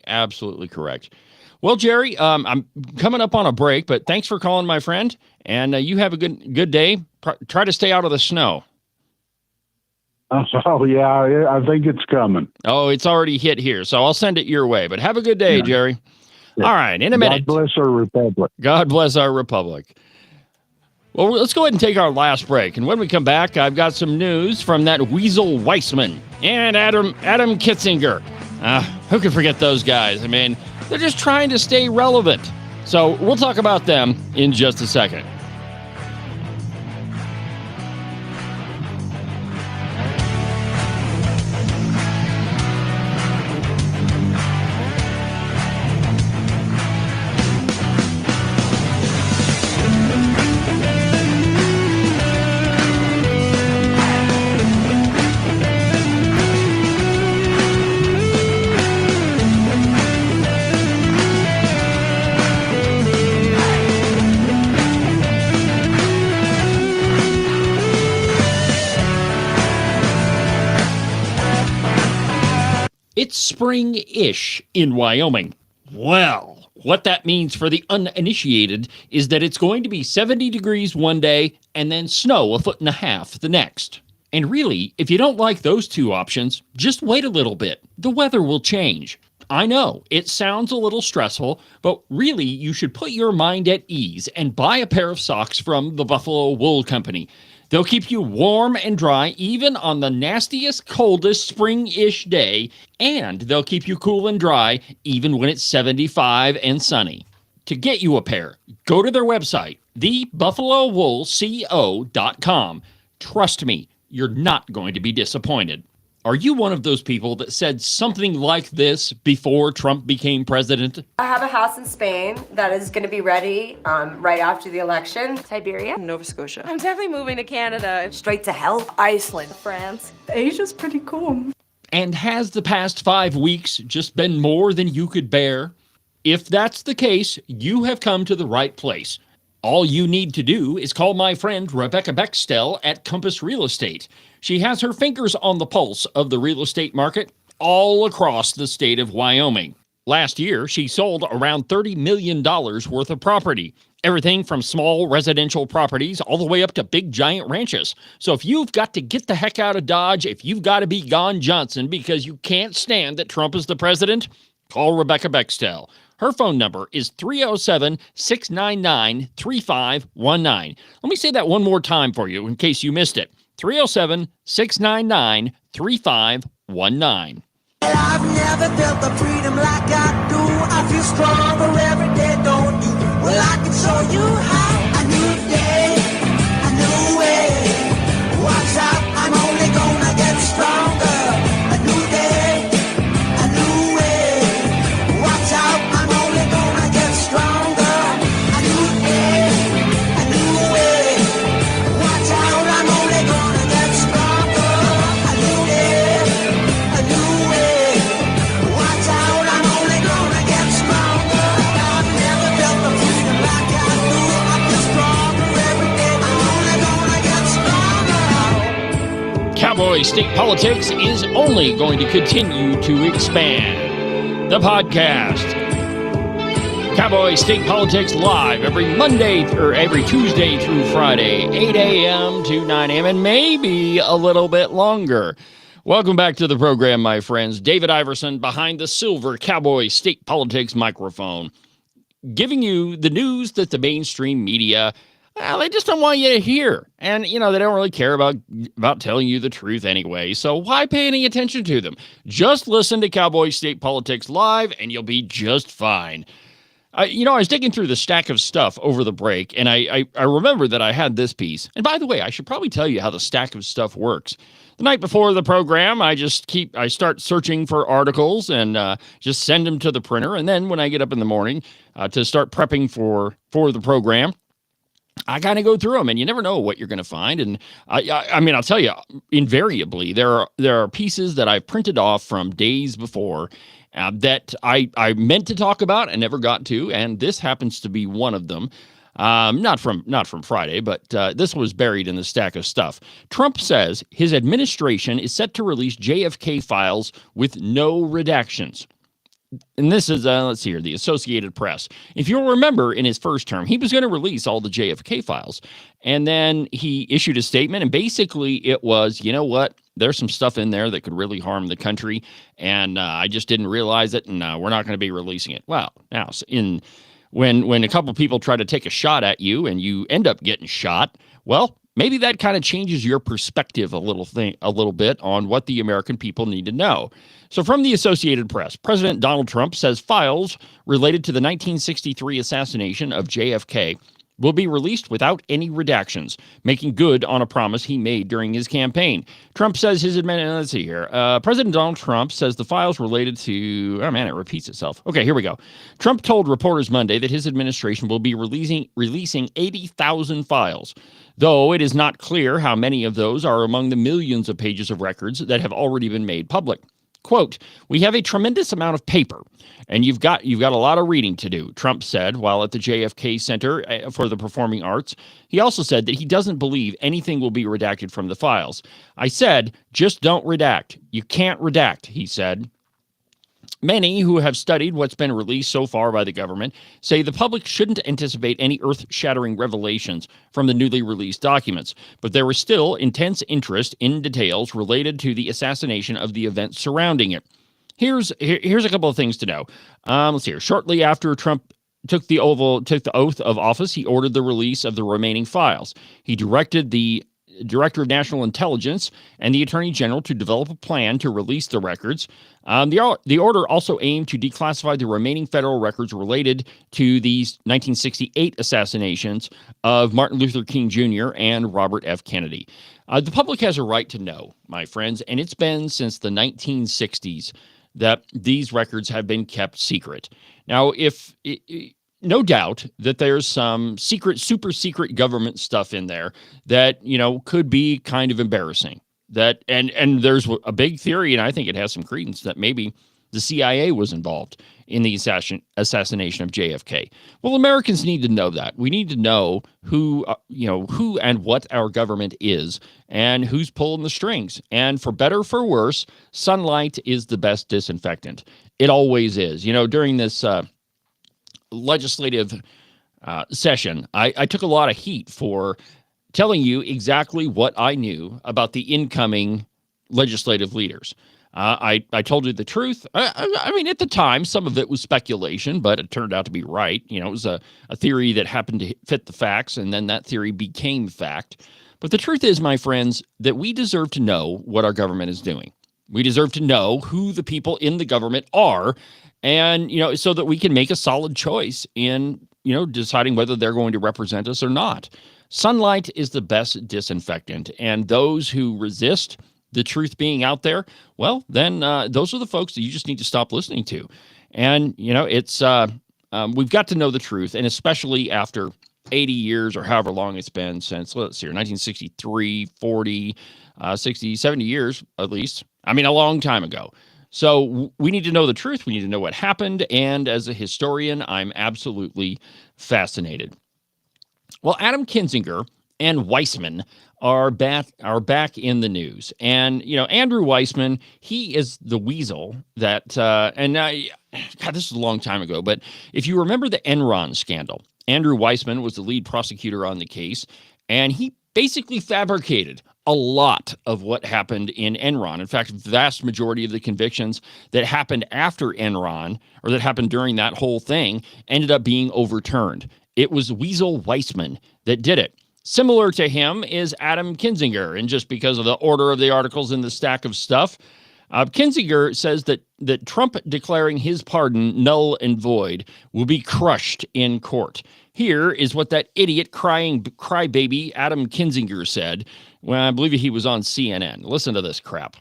correct. Well, Jerry, I'm coming up on a break, but thanks for calling, my friend, and you have a good day. Try to stay out of the snow. Oh yeah, I think it's coming. Oh, it's already hit here, so I'll send it your way. But have a good day, Jerry. All right, in a minute. God bless our republic. God bless our republic. Well, let's go ahead and take our last break. And when we come back, I've got some news from that Weasel Weissman and Adam Kitzinger. Who can forget those guys? They're just trying to stay relevant. So we'll talk about them in just a second. It's spring-ish in Wyoming. Well, what that means for the uninitiated is that it's going to be 70 degrees one day and then snow 1.5 feet the next. And really, if you don't like those two options, just wait a little bit. The weather will change. I know, it sounds a little stressful, but really you should put your mind at ease and buy a pair of socks from the Buffalo Wool Company. They'll keep you warm and dry even on the nastiest, coldest spring-ish day, and they'll keep you cool and dry even when it's 75 and sunny. To get you a pair, go to their website, thebuffalowoolco.com. Trust me, you're not going to be disappointed. Are you one of those people that said something like this before Trump became president? I have a house in Spain that is going to be ready right after the election. Siberia, Nova Scotia. I'm definitely moving to Canada. Straight to hell. Iceland. France. Asia's pretty cool. And has the past 5 weeks just been more than you could bear? If that's the case, you have come to the right place. All you need to do is call my friend Rebecca Bextel at Compass Real Estate. She has her fingers on the pulse of the real estate market all across the state of Wyoming. Last year, she sold around $30 million worth of property. Everything from small residential properties all the way up to big giant ranches. So if you've got to get the heck out of Dodge, if you've got to be gone Johnson because you can't stand that Trump is the president, call Rebecca Bextel. Her phone number is 307-699-3519. Let me say that one more time for you in case you missed it. 307-699-3519. I've never felt the freedom like I do. I feel stronger every day, don't you? Well, I can show you how. A new day, a new way. Watch out, I'm only gonna get stronger. A new day, a new way. Watch out, I'm only gonna get stronger. A new day, a new way. Watch out, I'm only gonna get stronger. A new day, a new way. Watch out, I'm only gonna get stronger. Cowboy State Politics is only going to continue to expand. The podcast, Cowboy State Politics Live, every Monday or every Tuesday through Friday, 8 a.m. to 9 a.m., and maybe a little bit longer. Welcome back to the program, my friends. David Iverson behind the silver Cowboy State Politics microphone, giving you the news that the mainstream media, well, they just don't want you to hear. And, they don't really care about telling you the truth anyway. So why pay any attention to them? Just listen to Cowboy State Politics Live and you'll be just fine. I was digging through the stack of stuff over the break, and I remember that I had this piece. And by the way, I should probably tell you how the stack of stuff works. The night before the program, I start searching for articles and just send them to the printer. And then when I get up in the morning to start prepping for the program, I kind of go through them, and you never know what you're going to find. And I'll tell you, invariably, there are pieces that I've printed off from days before that I meant to talk about and never got to, and this happens to be one of them. Not from Friday, but this was buried in the stack of stuff. Trump says his administration is set to release JFK files with no redactions. And this is, let's see here, the Associated Press. If you'll remember, in his first term, he was going to release all the JFK files. And then he issued a statement, and basically it was, you know what, there's some stuff in there that could really harm the country, and I just didn't realize it, and we're not going to be releasing it. Well, now, when a couple people try to take a shot at you and you end up getting shot, well, maybe that kind of changes your perspective a little bit on what the American people need to know. So from the Associated Press, President Donald Trump says files related to the 1963 assassination of JFK will be released without any redactions, making good on a promise he made during his campaign. Trump says let's see here. President Donald Trump says the files related to, oh man, it repeats itself. Okay, here we go. Trump told reporters Monday that his administration will be releasing 80,000 files, though it is not clear how many of those are among the millions of pages of records that have already been made public. Quote, "We have a tremendous amount of paper, and you've got a lot of reading to do," Trump said while at the JFK Center for the Performing Arts. He also said that he doesn't believe anything will be redacted from the files. "I said, just don't redact. You can't redact," he said. Many who have studied what's been released so far by the government say the public shouldn't anticipate any earth-shattering revelations from the newly released documents, but there is still intense interest in details related to the assassination of the events surrounding it. Here's a couple of things to know. Let's see here. Shortly after Trump took the oath of office, he ordered the release of the remaining files. He directed the Director of National Intelligence and the Attorney General to develop a plan to release the records. The order also aimed to declassify the remaining federal records related to these 1968 assassinations of Martin Luther King Jr. and Robert F. Kennedy. The public has a right to know, my friends, and it's been since the 1960s that these records have been kept secret. Now, no doubt that there's some super secret government stuff in there that, could be kind of embarrassing. And there's a big theory, and I think it has some credence, that maybe the CIA was involved in the assassination of JFK. Well, Americans need to know that. We need to know who and what our government is and who's pulling the strings. And for better or for worse, sunlight is the best disinfectant. It always is. During this legislative session, I took a lot of heat for telling you exactly what I knew about the incoming legislative leaders. I told you the truth. I mean, at the time, some of it was speculation, but it turned out to be right. It was a theory that happened to fit the facts, and then that theory became fact. But the truth is, my friends, that we deserve to know what our government is doing. We deserve to know who the people in the government are, and, so that we can make a solid choice in, deciding whether they're going to represent us or not. Sunlight is the best disinfectant, and those who resist the truth being out there, well, then those are the folks that you just need to stop listening to. And, it's we've got to know the truth, and especially after 80 years or however long it's been since, let's see here, 1963, 40, 60, 70 years at least. I mean, a long time ago. So we need to know the truth. We need to know what happened. And as a historian, I'm absolutely fascinated. Well, Adam Kinzinger and Weissman are back in the news. And, Andrew Weissman, he is the weasel that, God, this is a long time ago, but if you remember the Enron scandal, Andrew Weissman was the lead prosecutor on the case, and he basically fabricated a lot of what happened in Enron. In fact, the vast majority of the convictions that happened after Enron, or that happened during that whole thing, ended up being overturned. It was Weasel Weissman that did it. Similar to him is Adam Kinzinger, and just because of the order of the articles in the stack of stuff, Kinzinger says that Trump declaring his pardon null and void will be crushed in court. Here is what that idiot crybaby Adam Kinzinger said when I believe he was on CNN. Listen to this crap.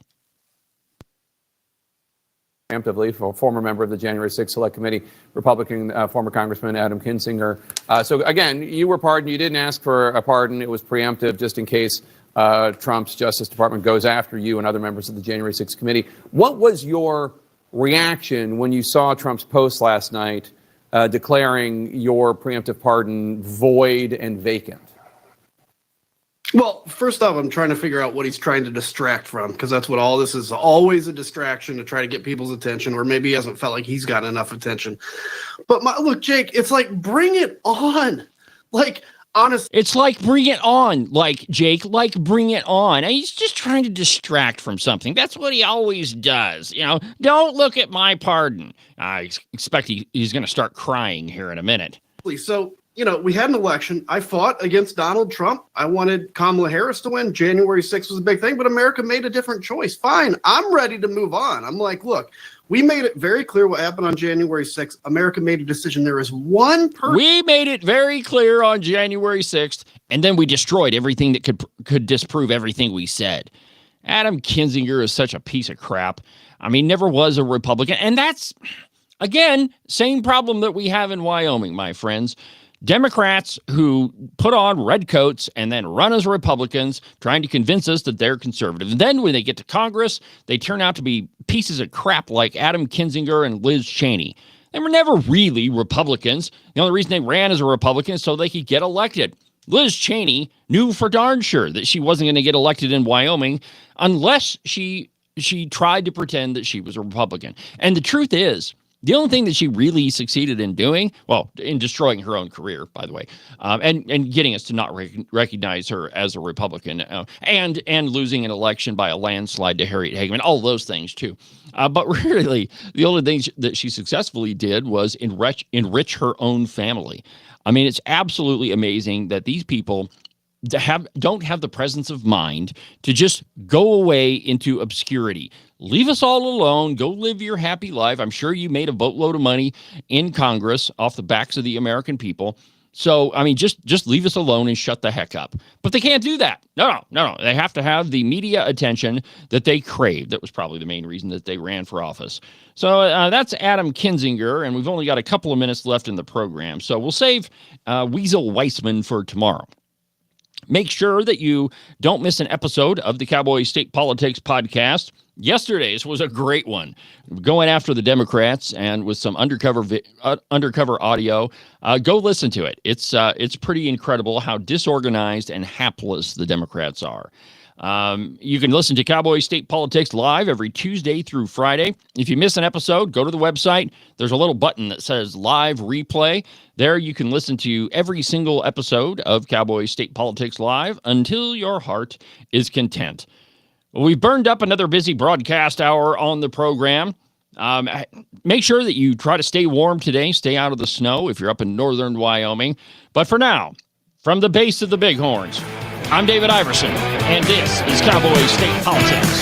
Preemptively, for former member of the January 6th Select Committee, Republican former Congressman Adam Kinzinger. So again, you were pardoned. You didn't ask for a pardon. It was preemptive just in case Trump's Justice Department goes after you and other members of the January 6th Committee. What was your reaction when you saw Trump's post last night declaring your preemptive pardon void and vacant? Well, first off, I'm trying to figure out what he's trying to distract from, because that's what all this is, always a distraction to try to get people's attention, or maybe he hasn't felt like he's gotten enough attention. But look, Jake, it's like, bring it on. Like, honestly. It's like, bring it on, like, Jake, like, bring it on. And he's just trying to distract from something. That's what he always does. Don't look at my pardon. I expect he's going to start crying here in a minute. So, we had an election. I fought against Donald Trump. I wanted Kamala Harris to win. January 6th was a big thing, but America made a different choice. Fine. I'm ready to move on. I'm like, look, we made it very clear what happened on January 6th. America made a decision. There is one person. We made it very clear on January 6th, and then we destroyed everything that could disprove everything we said. Adam Kinzinger is such a piece of crap. I mean, never was a Republican. And that's, again, same problem that we have in Wyoming, my friends. Democrats who put on red coats and then run as Republicans, trying to convince us that they're conservative. And then when they get to Congress, they turn out to be pieces of crap like Adam Kinzinger and Liz Cheney. They were never really Republicans. The only reason they ran as a Republican is so they could get elected. Liz Cheney knew for darn sure that she wasn't going to get elected in Wyoming unless she tried to pretend that she was a Republican. And the truth is, the only thing that she really succeeded in doing, well, in destroying her own career, by the way, and getting us to not recognize her as a Republican, and losing an election by a landslide to Harriet Hageman, all those things too. But really, the only thing that she successfully did was enrich her own family. I mean, it's absolutely amazing that these people don't have the presence of mind to just go away into obscurity. Leave us all alone. Go live your happy life. I'm sure you made a boatload of money in Congress off the backs of the American people. So, I mean, just leave us alone and shut the heck up. But they can't do that. No. They have to have the media attention that they crave. That was probably the main reason that they ran for office. So that's Adam Kinzinger, and we've only got a couple of minutes left in the program. So we'll save Weasel Weissman for tomorrow. Make sure that you don't miss an episode of the Cowboy State Politics podcast. Yesterday's was a great one, going after the Democrats and with some undercover audio. Go listen to it. It's pretty incredible how disorganized and hapless the Democrats are. You can listen to Cowboy State Politics live every Tuesday through Friday. If you miss an episode, go to the website. There's a little button that says Live Replay. There you can listen to every single episode of Cowboy State Politics live until your heart is content. We've burned up another busy broadcast hour on the program. Make sure that you try to stay warm today. Stay out of the snow if you're up in northern Wyoming. But for now, from the base of the Bighorns, I'm David Iverson, and this is Cowboy State Politics.